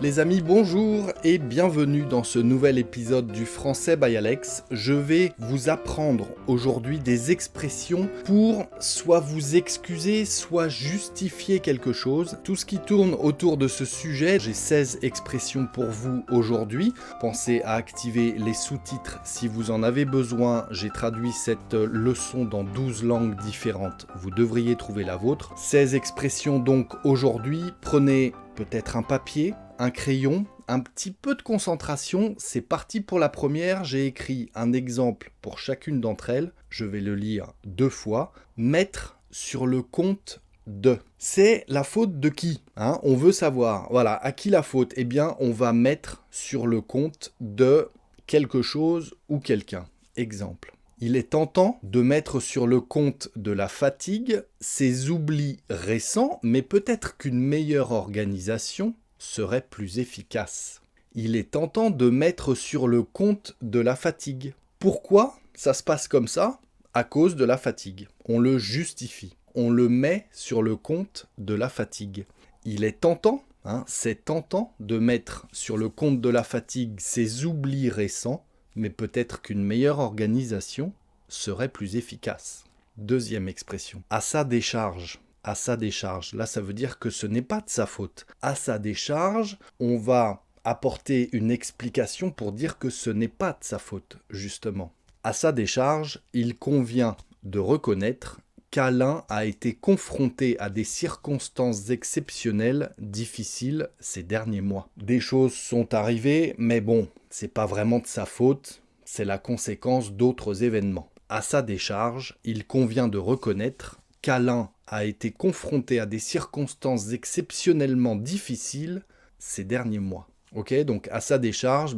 Les amis, bonjour et bienvenue dans ce nouvel épisode du Français by Alex. Je vais vous apprendre aujourd'hui des expressions pour soit vous excuser, soit justifier quelque chose. Tout ce qui tourne autour de ce sujet, j'ai 16 expressions pour vous aujourd'hui. Pensez à activer les sous-titres si vous en avez besoin. J'ai traduit cette leçon dans 12 langues différentes. Vous devriez trouver la vôtre. 16 expressions donc aujourd'hui. Prenez peut-être un papier, un crayon, un petit peu de concentration. C'est parti pour la première. J'ai écrit un exemple pour chacune d'entre elles. Je vais le lire 2 fois. Mettre sur le compte de. C'est la faute de qui ? On veut savoir. Voilà, à qui la faute ? Eh bien, on va mettre sur le compte de quelque chose ou quelqu'un. Exemple. Il est tentant de mettre sur le compte de la fatigue ces oublis récents, mais peut-être qu'une meilleure organisation serait plus efficace. Il est tentant de mettre sur le compte de la fatigue. Pourquoi ça se passe comme ça ? À cause de la fatigue. On le justifie. On le met sur le compte de la fatigue. Il est tentant, c'est tentant de mettre sur le compte de la fatigue ces oublis récents, mais peut-être qu'une meilleure organisation serait plus efficace. Deuxième expression. À sa décharge. À sa décharge. Là, ça veut dire que ce n'est pas de sa faute. À sa décharge, on va apporter une explication pour dire que ce n'est pas de sa faute, justement. À sa décharge, il convient de reconnaître qu'Alain a été confronté à des circonstances exceptionnelles, difficiles ces derniers mois. Des choses sont arrivées, mais bon, c'est pas vraiment de sa faute, c'est la conséquence d'autres événements. À sa décharge, il convient de reconnaître qu'Alain a été confronté à des circonstances exceptionnellement difficiles ces derniers mois. Ok, donc à sa décharge,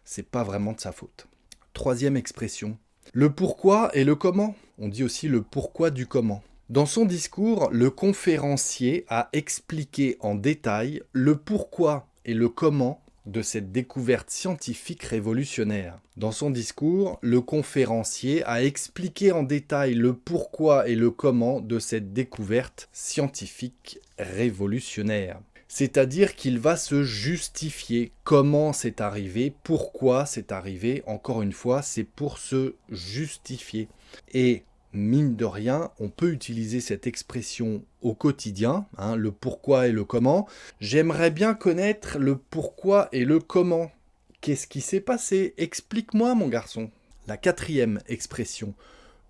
c'est pas vraiment de sa faute. Troisième expression. Le pourquoi et le comment. On dit aussi le pourquoi du comment. Dans son discours, le conférencier a expliqué en détail le pourquoi et le comment de cette découverte scientifique révolutionnaire. Dans son discours, le conférencier a expliqué en détail le pourquoi et le comment de cette découverte scientifique révolutionnaire. C'est-à-dire qu'il va se justifier comment c'est arrivé, pourquoi c'est arrivé. Encore une fois, c'est pour se justifier. Et mine de rien, on peut utiliser cette expression au quotidien, le pourquoi et le comment. J'aimerais bien connaître le pourquoi et le comment. Qu'est-ce qui s'est passé ? Explique-moi, mon garçon. La quatrième expression.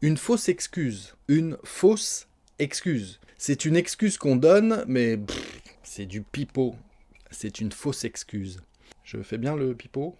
Une fausse excuse. Une fausse excuse. C'est une excuse qu'on donne, mais c'est du pipeau. C'est une fausse excuse. Je fais bien le pipeau ?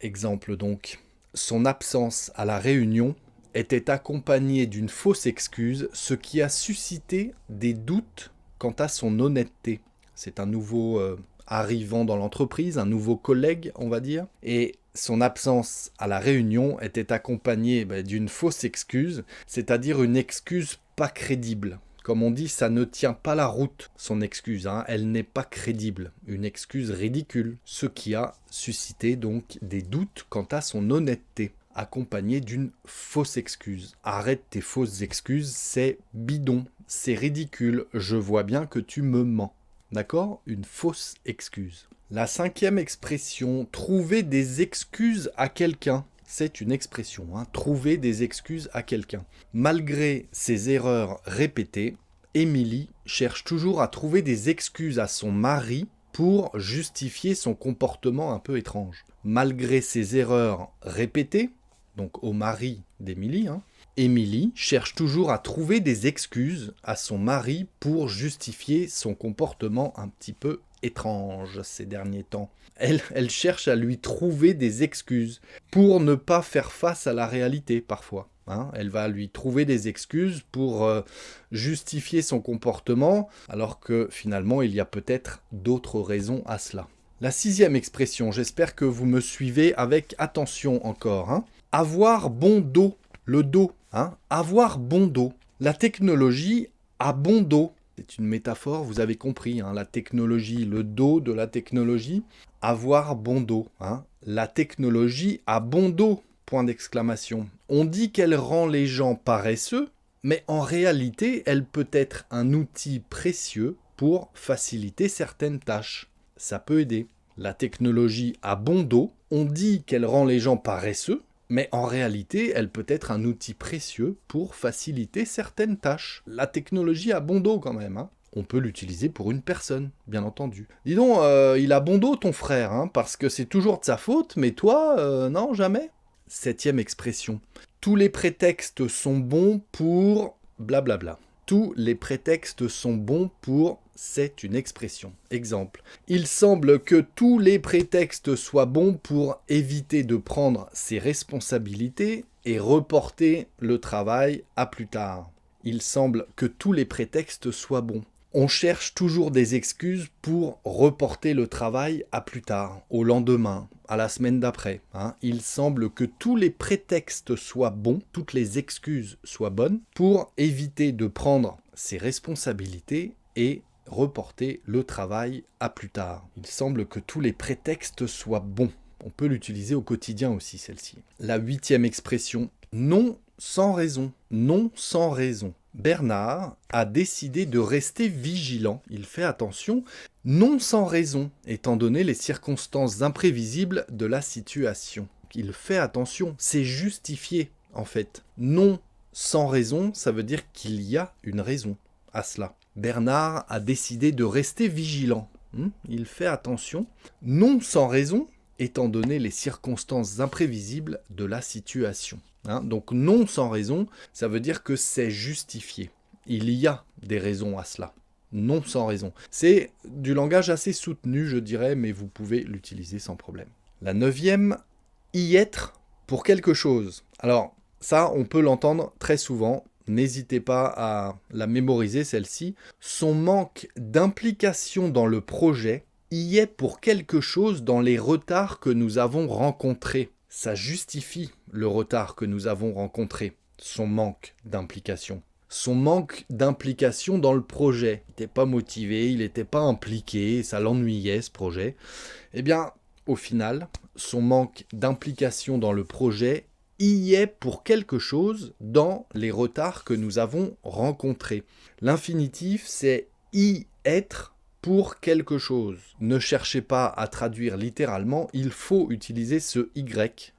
Exemple donc. Son absence à la réunion était accompagnée d'une fausse excuse, ce qui a suscité des doutes quant à son honnêteté. C'est un nouveau arrivant dans l'entreprise, un nouveau collègue, on va dire, et son absence à la réunion était accompagnée d'une fausse excuse, c'est-à-dire une excuse pas crédible. Comme on dit, ça ne tient pas la route, son excuse, elle n'est pas crédible, une excuse ridicule, ce qui a suscité donc des doutes quant à son honnêteté, accompagné d'une fausse excuse. Arrête tes fausses excuses, c'est bidon, c'est ridicule, je vois bien que tu me mens. D'accord ? Une fausse excuse. La cinquième expression, trouver des excuses à quelqu'un. C'est une expression, trouver des excuses à quelqu'un. Malgré ses erreurs répétées, Émilie cherche toujours à trouver des excuses à son mari pour justifier son comportement un peu étrange. Malgré ses erreurs répétées, donc au mari d'Émilie, Émilie cherche toujours à trouver des excuses à son mari pour justifier son comportement un petit peu étrange ces derniers temps. Elle cherche à lui trouver des excuses pour ne pas faire face à la réalité parfois. Elle va lui trouver des excuses pour justifier son comportement, alors que finalement il y a peut-être d'autres raisons à cela. La sixième expression, j'espère que vous me suivez avec attention encore. Avoir bon dos, le dos, avoir bon dos. La technologie a bon dos. C'est une métaphore, vous avez compris, la technologie, le dos de la technologie, avoir bon dos. La technologie a bon dos, point d'exclamation. On dit qu'elle rend les gens paresseux, mais en réalité, elle peut être un outil précieux pour faciliter certaines tâches. Ça peut aider. La technologie a bon dos, on dit qu'elle rend les gens paresseux, mais en réalité, elle peut être un outil précieux pour faciliter certaines tâches. La technologie a bon dos quand même, hein. On peut l'utiliser pour une personne, bien entendu. Dis donc, il a bon dos ton frère, hein, parce que c'est toujours de sa faute, mais toi, non, jamais. 7e expression. Tous les prétextes sont bons pour blablabla. Tous les prétextes sont bons pour c'est une expression. Exemple. Il semble que tous les prétextes soient bons pour éviter de prendre ses responsabilités et reporter le travail à plus tard. Il semble que tous les prétextes soient bons. On cherche toujours des excuses pour reporter le travail à plus tard, au lendemain, à la semaine d'après. Il semble que tous les prétextes soient bons, toutes les excuses soient bonnes, pour éviter de prendre ses responsabilités et reporter le travail à plus tard. Il semble que tous les prétextes soient bons. On peut l'utiliser au quotidien aussi, celle-ci. La 8e expression, non sans raison. Non sans raison. Bernard a décidé de rester vigilant, il fait attention, non sans raison, étant donné les circonstances imprévisibles de la situation. Il fait attention, c'est justifié en fait. Non sans raison, ça veut dire qu'il y a une raison à cela. Bernard a décidé de rester vigilant, il fait attention, non sans raison, étant donné les circonstances imprévisibles de la situation. Donc non sans raison, ça veut dire que c'est justifié. Il y a des raisons à cela. Non sans raison. C'est du langage assez soutenu, je dirais, mais vous pouvez l'utiliser sans problème. La 9e, y être pour quelque chose. Alors ça, on peut l'entendre très souvent. N'hésitez pas à la mémoriser, celle-ci. Son manque d'implication dans le projet y est pour quelque chose dans les retards que nous avons rencontrés. Ça justifie le retard que nous avons rencontré, son manque d'implication. Son manque d'implication dans le projet. Il n'était pas motivé, il n'était pas impliqué, ça l'ennuyait ce projet. Eh bien, au final, son manque d'implication dans le projet y est pour quelque chose dans les retards que nous avons rencontrés. L'infinitif, c'est y être pour quelque chose. Ne cherchez pas à traduire littéralement, il faut utiliser ce y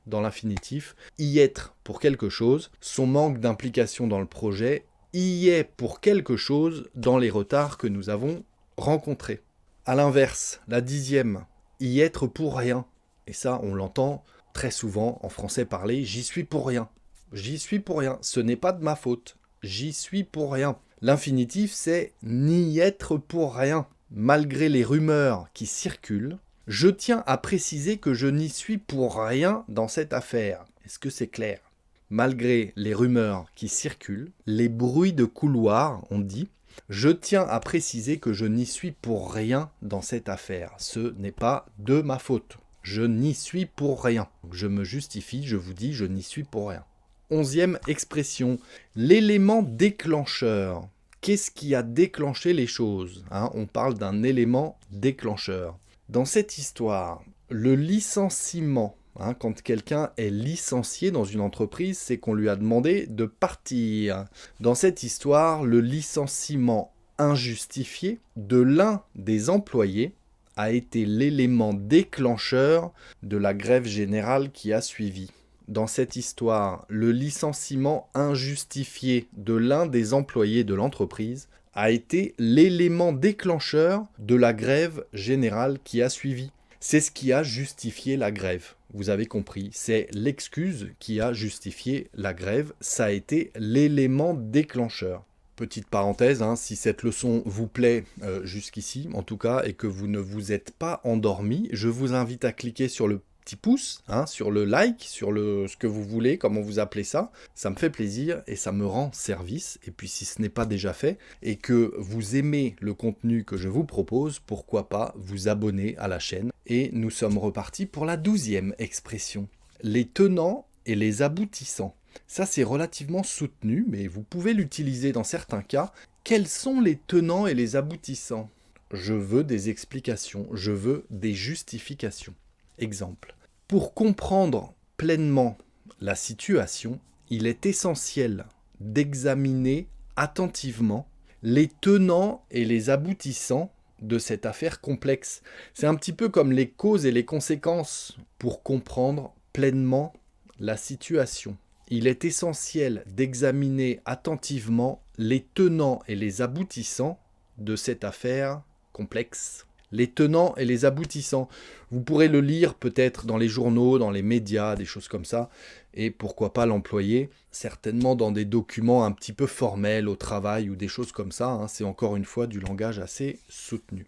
dans l'infinitif. Y être pour quelque chose, son manque d'implication dans le projet y est pour quelque chose dans les retards que nous avons rencontrés. A l'inverse, la 10e, y être pour rien. Et ça, on l'entend très souvent en français parler, j'y suis pour rien. J'y suis pour rien, ce n'est pas de ma faute. J'y suis pour rien. L'infinitif, c'est n'y être pour rien. Malgré les rumeurs qui circulent, je tiens à préciser que je n'y suis pour rien dans cette affaire. Est-ce que c'est clair ? Malgré les rumeurs qui circulent, les bruits de couloir, on dit, je tiens à préciser que je n'y suis pour rien dans cette affaire. Ce n'est pas de ma faute. Je n'y suis pour rien. Je me justifie, je vous dis, je n'y suis pour rien. 11e expression, l'élément déclencheur. Qu'est-ce qui a déclenché les choses ? On parle d'un élément déclencheur. Dans cette histoire, le licenciement, quand quelqu'un est licencié dans une entreprise, c'est qu'on lui a demandé de partir. Dans cette histoire, le licenciement injustifié de l'un des employés a été l'élément déclencheur de la grève générale qui a suivi. Dans cette histoire, le licenciement injustifié de l'un des employés de l'entreprise a été l'élément déclencheur de la grève générale qui a suivi. C'est ce qui a justifié la grève. Vous avez compris, c'est l'excuse qui a justifié la grève. Ça a été l'élément déclencheur. Petite parenthèse, si cette leçon vous plaît jusqu'ici, en tout cas, et que vous ne vous êtes pas endormi, je vous invite à cliquer sur le petit pouce, sur le like, sur ce que vous voulez, comment vous appelez ça. Ça me fait plaisir et ça me rend service. Et puis si ce n'est pas déjà fait et que vous aimez le contenu que je vous propose, pourquoi pas vous abonner à la chaîne. Et nous sommes repartis pour la 12e expression. Les tenants et les aboutissants. Ça, c'est relativement soutenu, mais vous pouvez l'utiliser dans certains cas. Quels sont les tenants et les aboutissants ? Je veux des explications, je veux des justifications. Exemple. Pour comprendre pleinement la situation, il est essentiel d'examiner attentivement les tenants et les aboutissants de cette affaire complexe. C'est un petit peu comme les causes et les conséquences pour comprendre pleinement la situation. Il est essentiel d'examiner attentivement les tenants et les aboutissants de cette affaire complexe. Les tenants et les aboutissants. Vous pourrez le lire peut-être dans les journaux, dans les médias, des choses comme ça, et pourquoi pas l'employer, certainement dans des documents un petit peu formels au travail ou des choses comme ça, hein. C'est encore une fois du langage assez soutenu.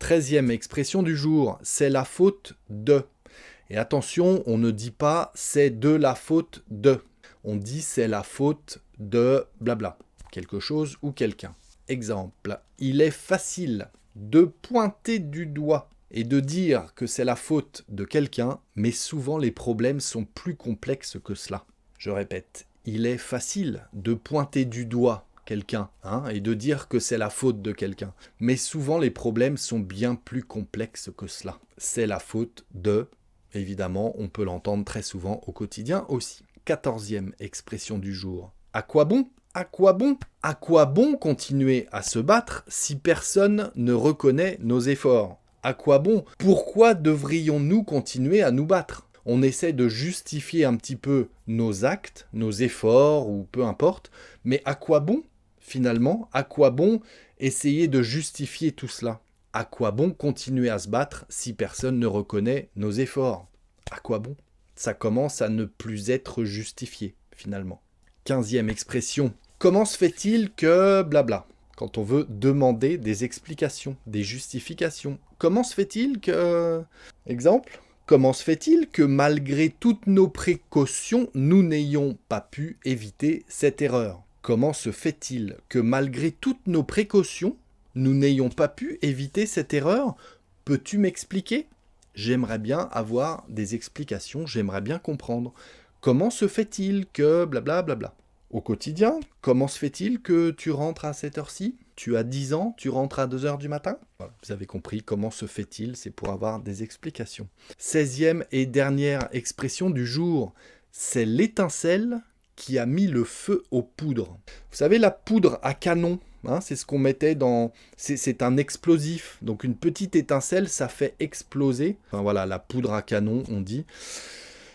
13e expression du jour, c'est la faute de. Et attention, on ne dit pas c'est de la faute de. On dit c'est la faute de blabla, quelque chose ou quelqu'un. Exemple, il est facile de pointer du doigt et de dire que c'est la faute de quelqu'un, mais souvent les problèmes sont plus complexes que cela. Je répète, il est facile de pointer du doigt quelqu'un et de dire que c'est la faute de quelqu'un, mais souvent les problèmes sont bien plus complexes que cela. C'est la faute de, évidemment, on peut l'entendre très souvent au quotidien aussi. 14e expression du jour. À quoi bon ? À quoi bon ? À quoi bon continuer à se battre si personne ne reconnaît nos efforts ? À quoi bon ? Pourquoi devrions-nous continuer à nous battre ? On essaie de justifier un petit peu nos actes, nos efforts, ou peu importe, mais à quoi bon, finalement ? À quoi bon essayer de justifier tout cela ? À quoi bon continuer à se battre si personne ne reconnaît nos efforts ? À quoi bon ? Ça commence à ne plus être justifié, finalement. 15e expression. Comment se fait-il que blabla ? Quand on veut demander des explications, des justifications. Comment se fait-il que... Exemple ? Comment se fait-il que malgré toutes nos précautions, nous n'ayons pas pu éviter cette erreur ? Comment se fait-il que malgré toutes nos précautions, nous n'ayons pas pu éviter cette erreur ? Peux-tu m'expliquer ? J'aimerais bien avoir des explications, j'aimerais bien comprendre. Comment se fait-il que blablabla ? Au quotidien, comment se fait-il que tu rentres à cette heure-ci ? Tu as 10 ans, tu rentres à 2h du matin ? Voilà, vous avez compris, comment se fait-il ? C'est pour avoir des explications. 16e et dernière expression du jour, c'est l'étincelle qui a mis le feu aux poudres. Vous savez, la poudre à canon, c'est ce qu'on mettait dans... C'est un explosif, donc une petite étincelle, ça fait exploser. Enfin voilà, la poudre à canon, on dit.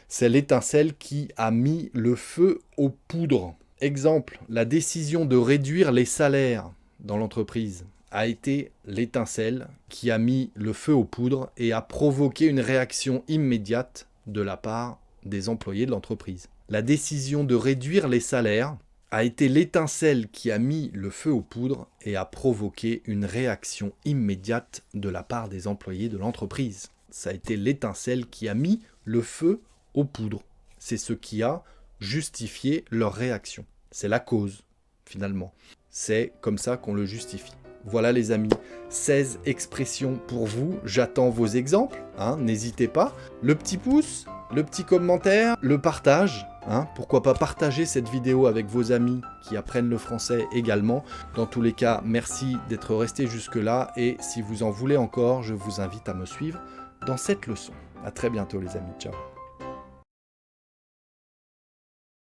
C'est l'étincelle qui a mis le feu aux poudres. Exemple, la décision de réduire les salaires dans l'entreprise a été l'étincelle qui a mis le feu aux poudres et a provoqué une réaction immédiate de la part des employés de l'entreprise. La décision de réduire les salaires a été l'étincelle qui a mis le feu aux poudres et a provoqué une réaction immédiate de la part des employés de l'entreprise. Ça a été l'étincelle qui a mis le feu aux poudres. C'est ce qui a justifié leur réaction. C'est la cause, finalement. C'est comme ça qu'on le justifie. Voilà les amis, 16 expressions pour vous. J'attends vos exemples, n'hésitez pas. Le petit pouce, le petit commentaire, le partage. Pourquoi pas partager cette vidéo avec vos amis qui apprennent le français également. Dans tous les cas, merci d'être resté jusque-là. Et si vous en voulez encore, je vous invite à me suivre dans cette leçon. À très bientôt les amis, ciao.